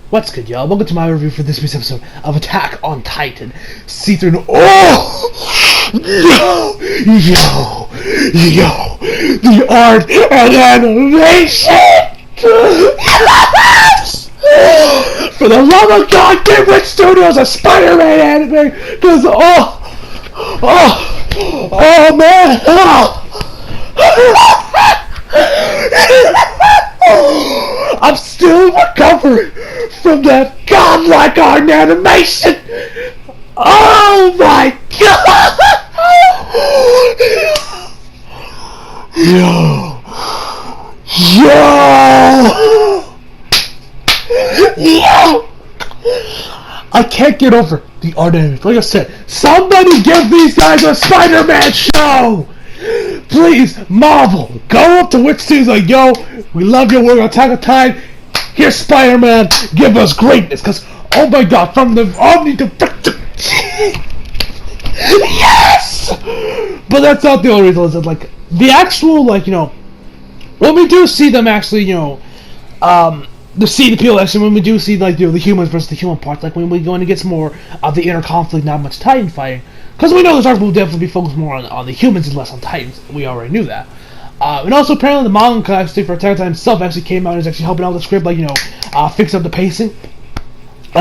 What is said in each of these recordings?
What's good, y'all? Welcome to my review for this week's episode of Attack on Titan Season. Oh! Yo! The art and animation! Yes! For the love of God, give Witch Studios a Spider-Man anime! Because, oh man! I'm still recovering from that godlike art animation. Oh my god! Yo! I can't get over the art animation. Like I said, somebody give these guys a Spider-Man show! Please, Marvel, go up to Witch Studios like, yo, we love your work on Attack on Titan. Here's Spider-Man. Give us greatness, because, oh my god, from the Omni to yes! But that's not the only reason. Is like the actual, when we do see them actually, the appeal actually, when we do see the humans versus the human parts, like when we go into get some more of the inner conflict, not much Titan fighting. Because we know this arc will definitely be focused more on the humans and less on Titans. We already knew that. And also, apparently, the manga actually for Attack on Titan himself actually came out and is actually helping out with the script, fix up the pacing.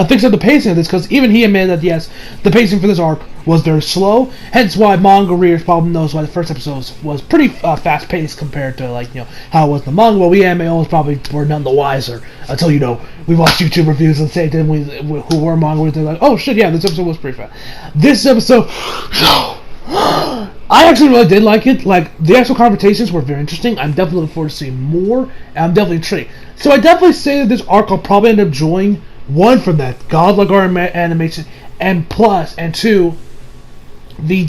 Fix up the pacing of this, because even he admitted that, yes, the pacing for this arc was very slow. Hence why manga readers probably knows why the first episode was pretty fast-paced compared to, how it was in the manga. Well, we anime owners probably were none the wiser until, we watched YouTube reviews and say, then who were manga readers, they're like, oh shit, yeah, this episode was pretty fast. This episode, I actually really did like it. The actual conversations were very interesting. I'm definitely looking forward to seeing more, and I'm definitely intrigued. So I definitely say that this arc I'll probably end up enjoying. One, from that godlike art animation, and two, the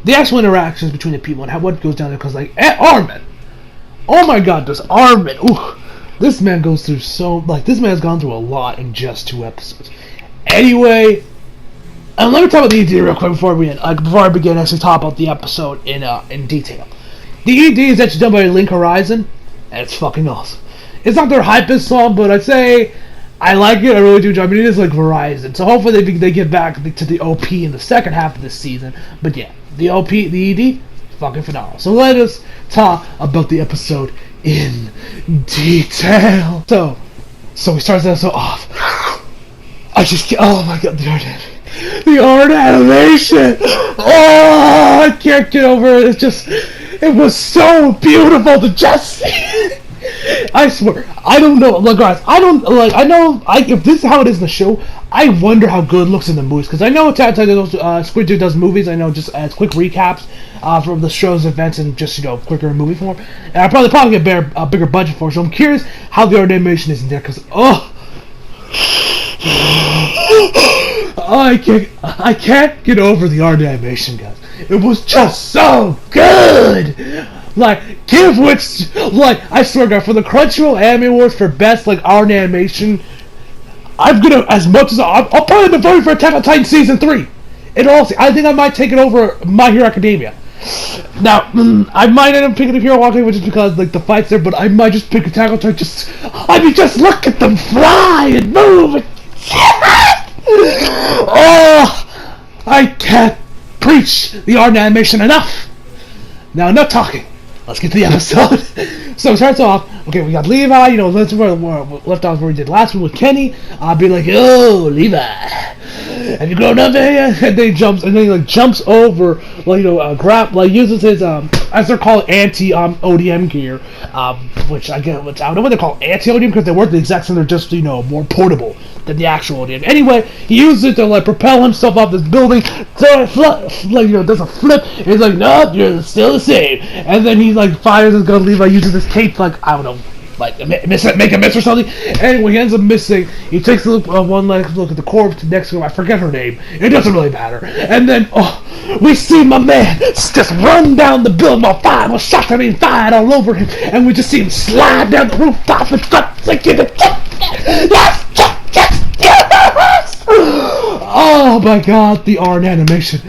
actual interactions between the people and what goes down there. Because Armin, oh my god, does Armin? Ooh, this man goes through this man has gone through a lot in just 2 episodes. Anyway, and let me talk about the ED real quick before I begin actually talk about the episode in detail. The ED is actually done by Link Horizon, and it's fucking awesome. It's not their hypest song, but I'd say I like it. I really do. I mean, it is like Verizon, so hopefully they get back to the OP in the second half of this season. But yeah, the OP, the ED, fucking phenomenal. So let us talk about the episode in detail. So we start this episode off. Oh my god, the art animation. Oh, I can't get over it. It was so beautiful to just see. I swear, I don't know. Look, guys, if this is how it is in the show, I wonder how good it looks in the movies. Because I know Squid Dude does movies. I know just as quick recaps from the show's events and just quicker in movie form. And I probably get a bigger budget for it. So I'm curious how the art animation is in there. Because I can't get over the art animation, guys. It was just so good. Give Witch, I swear, God, for the Crunchyroll Anime Awards for best art animation, I'm gonna, as much as I'll probably be voting for Attack on Titan Season 3. And also, I think I might take it over My Hero Academia. Now, I might end up picking Hero Academia just because the fights there, but I might just pick Attack on Titan. Just look at them fly and move. Oh, I can't preach the art animation enough. Now, enough talking. Let's get to the episode. So it starts off, okay, we got Levi, that's where we left off where we did last one with Kenny. I'll be like, oh, Levi, have you grown up yet? And then he jumps over, uses his, as they're called, anti-ODM gear, which I don't know what they're called, anti-ODM, because they work the exact same, they're just, more portable than the actual ODM. Anyway, he uses it to, propel himself off this building, so does a flip, and he's like, nope, you're still the same. And then he, fires his gun, Levi uses his cape, I don't know, make a miss or something. Anyway, he ends up missing. He takes one last look at the corpse next to him. I forget her name. It doesn't really matter. And then, we see my man just run down the building while shots are being fired all over him. And we just see him slide down the rooftop and yes! Oh my god, the art animation.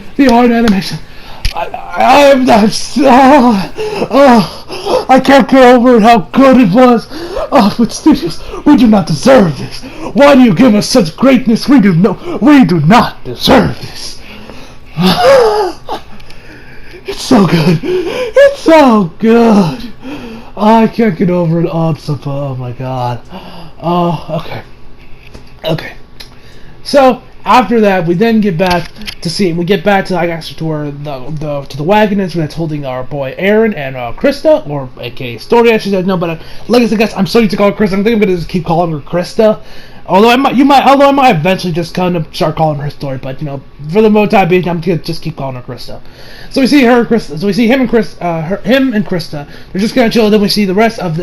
I can't get over it, how good it was. Oh, but studios, we do not deserve this. Why do you give us such greatness? We do not deserve this. It's so good. It's so good. Oh, I can't get over it. Oh my god. Oh, okay. Okay. So after that, we then get back to see. We get back to to the wagon that's holding our boy Aaron and Krista, or aka Story. She said no, but like I said, guys, I'm so used to calling her Krista. I think I'm gonna just keep calling her Krista. Although I might eventually just kind of start calling her Story, but for the time being, I'm gonna just keep calling her Krista. So we see her, Krista. So we see him and Krista. They're just gonna chill. Then we see the rest of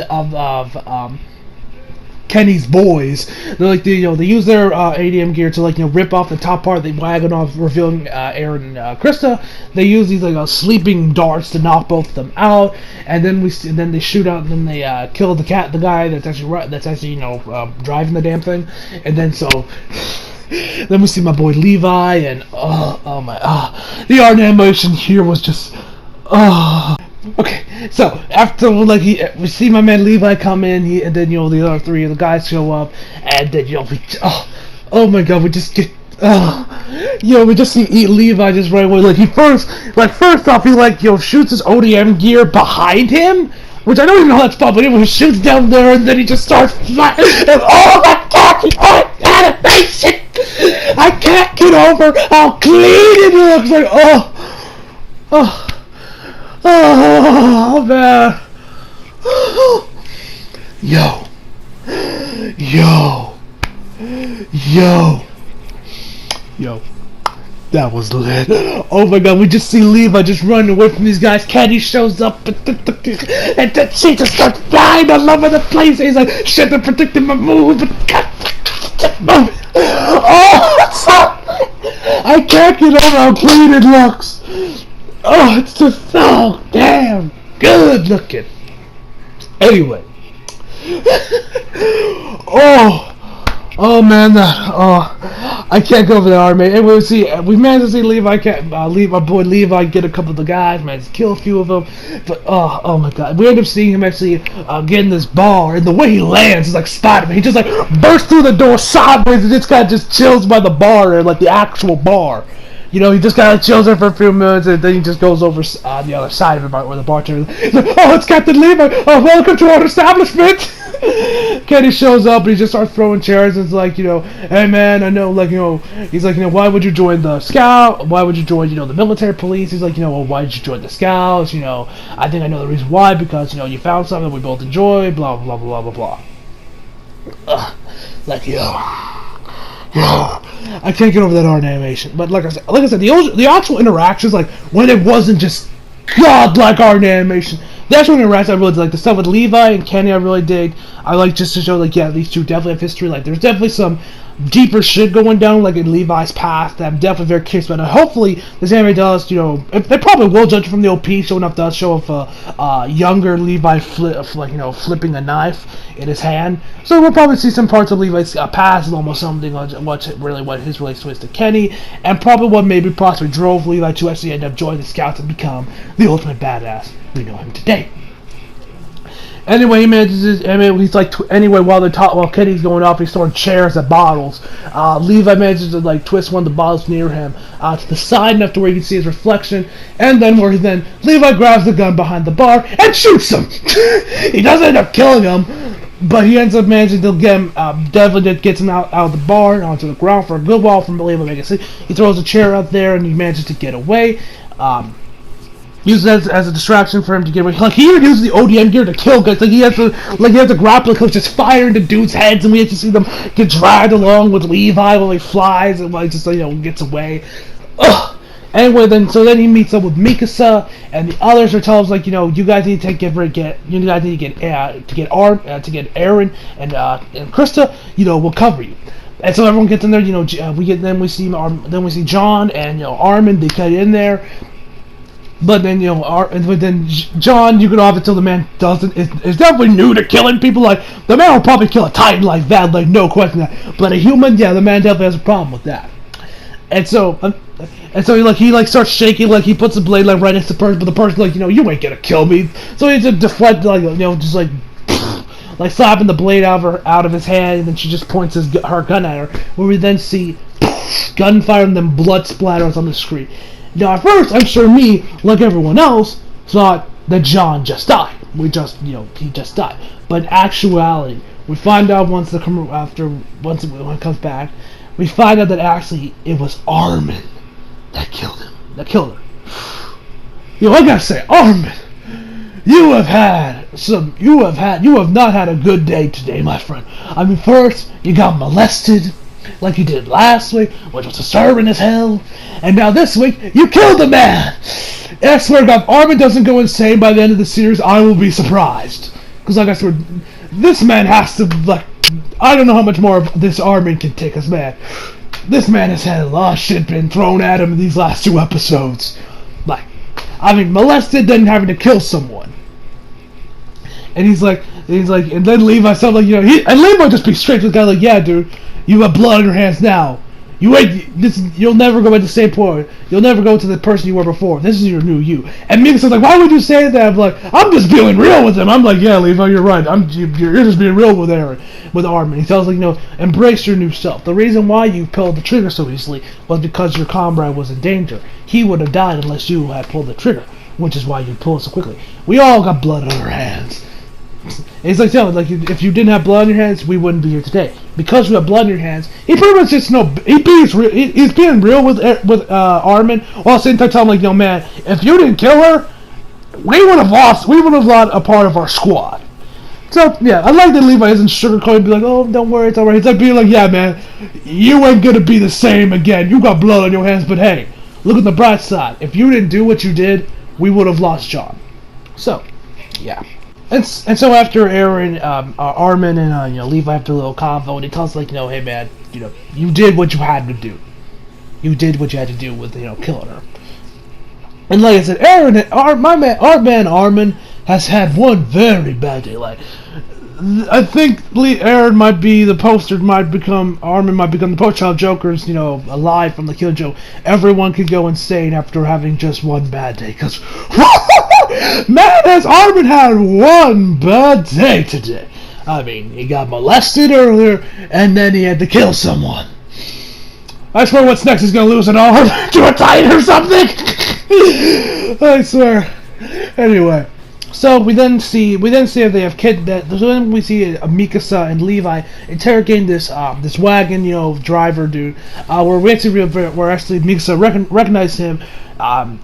Kenny's boys. They're like they use their ADM gear to rip off the top part of the wagon off, revealing Aaron and Krista. They use these sleeping darts to knock both of them out, and then then they shoot out, and then they kill the guy that's actually driving the damn thing, and then then we see my boy Levi, and the art animation here was just okay, so after we see my man Levi come in, and then the other three of the guys show up, and then oh my god, we just get we just see Levi just right away. First off, he shoots his ODM gear behind him, which I don't even know how that's fun, but he shoots down there, and then he just starts flying, and oh my god, animation! I can't get over how clean it looks. Oh man. Yo. That was lit. Oh my god, we just see Levi just running away from these guys. Kenny shows up, and then she just starts flying all over the place. He's like, shit, they're predicting my move, but god, I can't get over how clean it looks. Oh, it's just so damn good looking. Anyway. Oh man, I can't go over that Armin. And we managed to see my boy Levi get a couple of the guys, managed to kill a few of them. But oh my god, we end up seeing him actually get in this bar, and the way he lands is like Spider-Man. He just bursts through the door sideways, and this guy just chills by the bar, or the actual bar. He just kind of chills there for a few minutes, and then he just goes over on the other side of it, where the bartender is like, oh, it's Captain Levi! Oh, welcome to our establishment! Kenny shows up, and he just starts throwing chairs, and it's like, hey man, I know, he's like, why would you join the Scout? Why would you join, the military police? He's like, well, why did you join the Scouts? I think I know the reason why, because, you found something we both enjoy, blah, blah, blah, blah, blah, blah. I can't get over that art animation. But like I said, the actual interactions, when it wasn't just godlike art animation, the actual interactions I really did. The stuff with Levi and Kenny I really dig. I like just to show these two definitely have history. There's definitely some deeper shit going down in Levi's past that I'm definitely very curious about. And hopefully this anime does, they probably will judge from the OP showing up does show of younger Levi flipping a knife in his hand. So we'll probably see some parts of Levi's past and almost something on what his relationship was to Kenny, and probably what possibly drove Levi to actually end up joining the Scouts and become the ultimate badass we know him today. Anyway, he manages. While Kenny's going off, he's throwing chairs at bottles. Levi manages to twist one of the bottles near him to the side enough to where you can see his reflection, and then Levi grabs the gun behind the bar and shoots him. He doesn't end up killing him, but he ends up managing to get him. Definitely gets him out of the bar onto the ground for a good while from Levi. He throws a chair out there and he manages to get away. Uses it as a distraction for him to get away. He even uses the ODM gear to kill guys. He has to grapple hook just fire into dudes' heads, and we have to see them get dragged along with Levi while he flies and gets away. Ugh. Anyway, then he meets up with Mikasa, and the others are telling us you guys need to get Aaron and Krista. We'll cover you. And so everyone gets in there. We see John and Armin. They get in there. But then, John, you can off until the man is definitely new to killing people. The man will probably kill a Titan like that, no question that. But a human, the man definitely has a problem with that. And so, And so he starts shaking, like he puts the blade like right next to the person, but the person like, you ain't gonna kill me. So he just deflect, like, just like like slapping the blade out of his hand, and then she just points her gun at her. Where we then see gunfire and then blood splatters on the screen. Now, at first, I'm sure me, like everyone else, thought that John just died. He just died. But in actuality, we find out once it comes back, we find out that actually it was Armin that killed him. That killed her. I gotta say, Armin, you have not had a good day today, my friend. I mean, first, you got molested, like you did last week, which was disturbing as hell, and now this week, you killed a man! And I swear to God, if Armin doesn't go insane by the end of the series, I will be surprised. Because, like I swear, this man has to, like, I don't know how much more of this Armin can take, because, man, this man has had a lot of shit been thrown at him in these last 2 episodes. Like, I mean, molested, then having to kill someone. And he's like, and then Levi sounds like, and Levi just be straight to the guy, like, yeah, dude, you have blood on your hands now. You'll never go at the same point. You'll never go to the person you were before. This is your new you. And Mika's like, why would you say that? I'm like, I'm just being real with him. I'm like, yeah, Levi, you're right. You're just being real with Armin. He tells, like, embrace your new self. The reason why you pulled the trigger so easily was because your comrade was in danger. He would have died unless you had pulled the trigger, which is why you pulled so quickly. We all got blood on our hands. And he's like, if you didn't have blood on your hands, we wouldn't be here today. Because you have blood on your hands, he pretty much just he's being real with Armin, while at the same time telling him, like, man, if you didn't kill her, we would have lost a part of our squad. So yeah, I like that Levi isn't sugarcoating and be like, oh, don't worry, it's alright. He's like being like, yeah, man, you ain't gonna be the same again. You got blood on your hands, but hey, look at the bright side. If you didn't do what you did, we would have lost John. So, yeah. And so after Armin and Levi have their little convo, and he tells, like, hey, man, you did what you had to do. You did what you had to do with killing her. And like I said, our man Armin has had one very bad day. Like, I think Armin might become the poster child. Joker's alive from the kill joke. Everyone could go insane after having just one bad day, because man, has Armin had one bad day today. I mean, he got molested earlier, and then he had to kill someone. I swear what's next, he's gonna lose an arm to a titan or something! I swear. Anyway, so we then see if they have so then we see Mikasa and Levi interrogating this wagon, driver dude, where actually Mikasa recognizes him.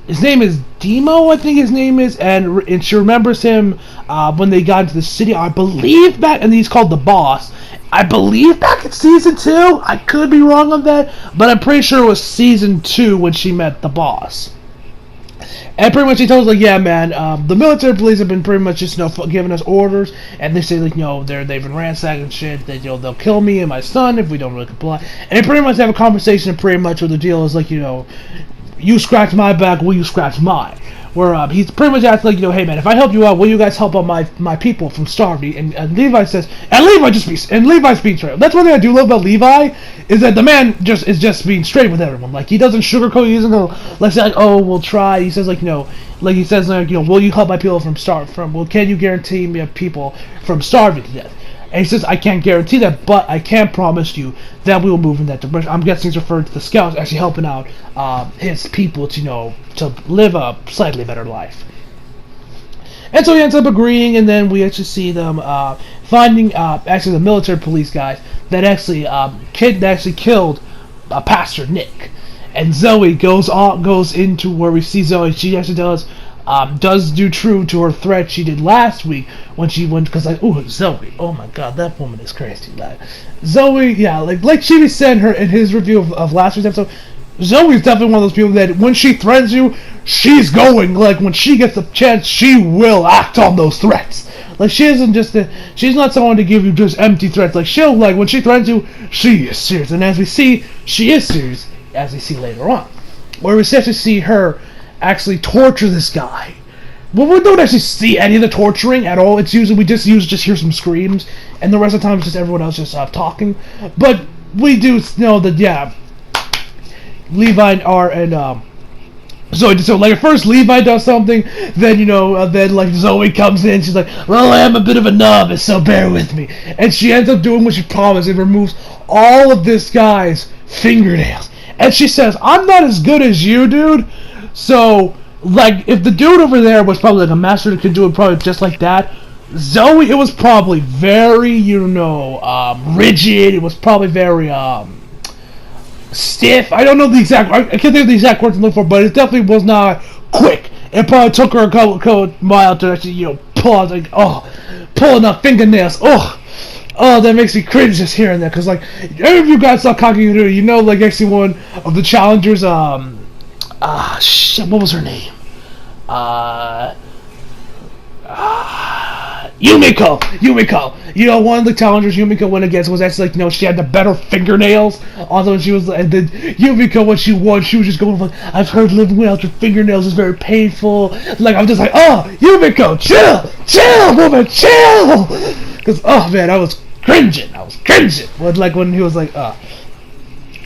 His name is Demo, I think his name is, and she remembers him when they got into the city, I believe back, and he's called the boss. I believe back in season 2. I could be wrong on that, but I'm pretty sure it was season 2 when she met the boss. And pretty much he told us, like, yeah, man, the military police have been pretty much just, giving us orders, and they say, like, they've been ransacking shit, they'll kill me and my son if we don't really comply. And they pretty much have a conversation pretty much where the deal is, like, you scratch my back, will you scratch mine? Where he's pretty much asking, like, hey man, if I help you out, will you guys help out my people from starving? And Levi says, and Levi's being straight. That's one thing I do love about Levi, is that the man is just being straight with everyone. Like, he doesn't sugarcoat. He doesn't go, let's say, like, oh, we'll try. He says, like, he says, will you help my people can you guarantee me people from starving to death? And he says, I can't guarantee that, but I can promise you that we will move in that direction. I'm guessing he's referring to the scouts actually helping out his people to live a slightly better life. And so he ends up agreeing, and then we actually see them finding actually the military police guys that actually killed Pastor Nick. And Zoe goes into where we see Zoe. She actually does do true to her threat she did last week when she went, because Zoe, oh my god, that woman is crazy. Like, Zoe, yeah, like she said in his review of last week's episode, Zoe's definitely one of those people that when she threatens you, she's going, like, when she gets the chance, she will act on those threats. Like, she isn't she's not someone to give you just empty threats. Like, she'll, like, when she threatens you, she is serious. And as we see, she is serious, as we see later on. Where we actually see her actually torture this guy. Well, we don't actually see any of the torturing at all. It's usually we just hear some screams, and the rest of the time it's just everyone else just talking. But we do know that, yeah, Levi are and so like at first Levi does something, then then like Zoe comes in, she's like, well, I am a bit of a novice, so bear with me, and she ends up doing what she promised and removes all of this guy's fingernails, and she says, I'm not as good as you, dude. So like if the dude over there was probably like a master that could do it probably just like that, Zoe, it was probably very rigid. It was probably very stiff. I don't know the exact. I can't think of the exact words to look for, but it definitely was not quick. It probably took her a couple miles to actually, pull out pulling out fingernails. Oh, that makes me cringe just hearing that. Cause like, any of you guys saw Kakegurui, like actually one of the challengers. Shit, what was her name? Yumiko. One of the challengers Yumiko went against was actually like, she had the better fingernails. Although she was, and then Yumiko, when she won, she was just going like, I've heard living without your fingernails is very painful. Like, I'm just like, oh, Yumiko, chill, woman, chill. Because, oh man, I was cringing. When he was like,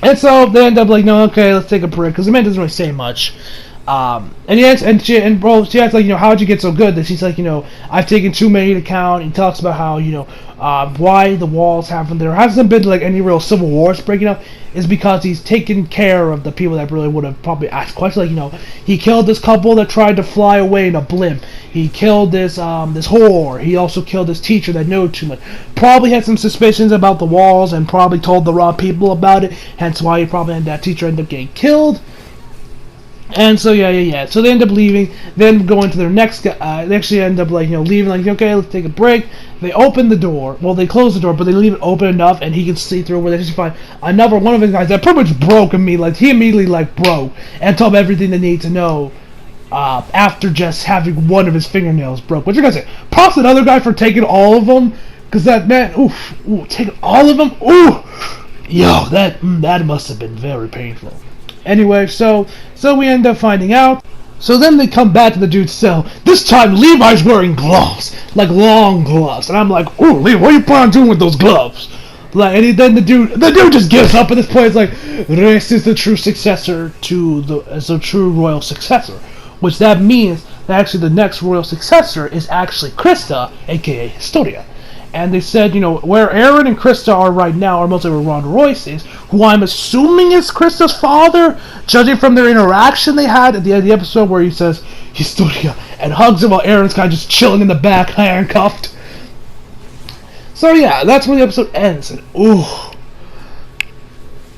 And so they end up like, no, okay, let's take a break, because the man doesn't really say much. And he asks, she asks like, how'd you get so good? That she's like, I've taken too many to count. He talks about how, why the walls haven't, there hasn't been like any real civil wars breaking up, is because he's taken care of the people that really would have probably asked questions. Like, he killed this couple that tried to fly away in a blimp. He killed this whore. He also killed this teacher that knew too much. Probably had some suspicions about the walls and probably told the wrong people about it. Hence why he probably had that teacher end up getting killed. And so yeah. So they end up leaving, then going to their next guy. They actually end up like leaving, like, okay, let's take a break. They open the door. Well, they close the door, but they leave it open enough, and he can see through. Where they actually find another one of his guys that pretty much broke me. Like, he immediately like broke and told them everything they need to know. After just having one of his fingernails broke. What you guys say? Props to another guy for taking all of them, because that man, taking all of them, yo, that must have been very painful. Anyway, so we end up finding out. So then they come back to the dude's cell. This time Levi's wearing gloves, like long gloves, and I'm like, ooh, Levi, what are you planning on doing with those gloves? Like, and then the dude just gives up at this point. It's like, this is the true successor as a true royal successor, which that means that actually the next royal successor is actually Krista, aka Historia. And they said, where Aaron and Krista are right now are mostly where Ron Royce is, who I'm assuming is Krista's father, judging from their interaction they had at the end of the episode where he says, Historia, and hugs him while Aaron's kind of just chilling in the back, handcuffed. So yeah, that's when the episode ends, and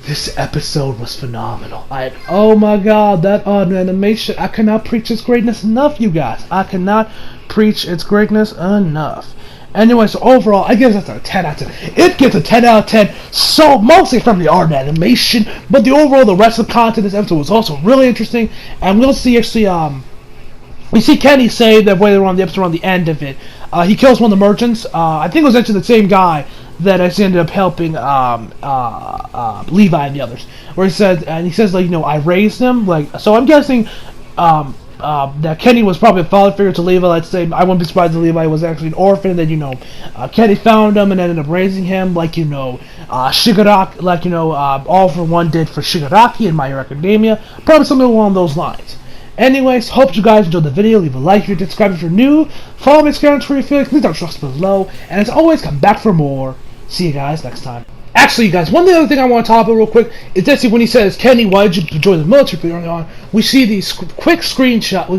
this episode was phenomenal. Oh my god, that animation, I cannot preach its greatness enough, you guys. I cannot preach its greatness enough. Anyway, so overall, I give this a 10 out of 10. It gets a 10 out of 10, so mostly from the art and animation, but the rest of the content of this episode was also really interesting, and we'll see actually, we see Kenny say that later on the episode, on the end of it, he kills one of the merchants. I think it was actually the same guy that actually ended up helping Levi and the others, where he says, like, I raised him, like, so I'm guessing, that Kenny was probably a father figure to Levi. Let's say I wouldn't be surprised if Levi was actually an orphan, and then Kenny found him and ended up raising him, like Shigaraki, like All for One did for Shigaraki in My Hero Academia, probably something along those lines. Anyways, hope you guys enjoyed the video. Leave a like if you're subscribed if you're new. Follow me on Instagram, Twitter, Facebook, links down trust below, and as always, come back for more. See you guys next time. Actually, you guys, one other thing I want to talk about real quick is that when he says, Kenny, why did you join the military early on? We see these quick shots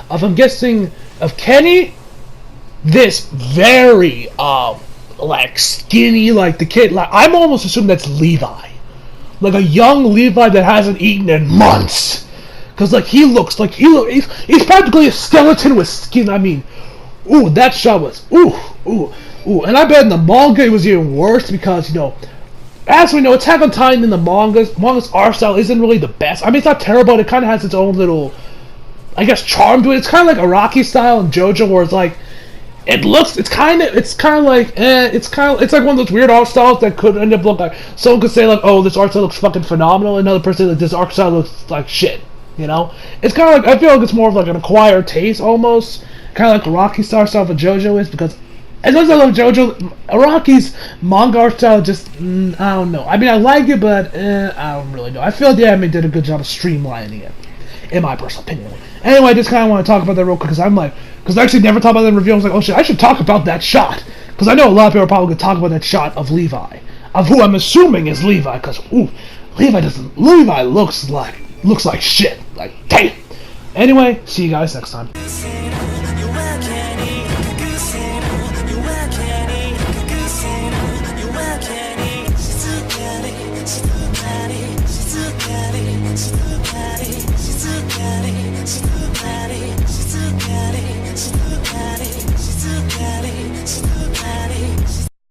of, I'm guessing, of Kenny, this very, like, skinny, like, the kid, like, I'm almost assuming that's Levi. Like, a young Levi that hasn't eaten in months. Because, like, he's practically a skeleton with skin. I mean, that shot was, and I bet in the manga it was even worse because, as we know, Attack on Titan in the manga's art style isn't really the best. I mean, it's not terrible, it kind of has its own little, I guess, charm to it. It's kind of like Araki style and JoJo, where it's like, it's kind of like one of those weird art styles that could end up looking like, someone could say like, oh, this art style looks fucking phenomenal, and another person like, this art style looks like shit, It's kind of like, I feel like it's more of like an acquired taste almost, kind of like Araki style for JoJo is, because as much as I love JoJo, Araki's manga art style just, I don't know. I mean, I like it, but I don't really know. I feel like the anime did a good job of streamlining it, in my personal opinion. Anyway, I just kind of want to talk about that real quick, because I actually never talked about that in review. I was like, oh shit, I should talk about that shot. Because I know a lot of people are probably going to talk about that shot of Levi. Of who I'm assuming is Levi, because, Levi looks like shit. Like, damn. Anyway, see you guys next time. It's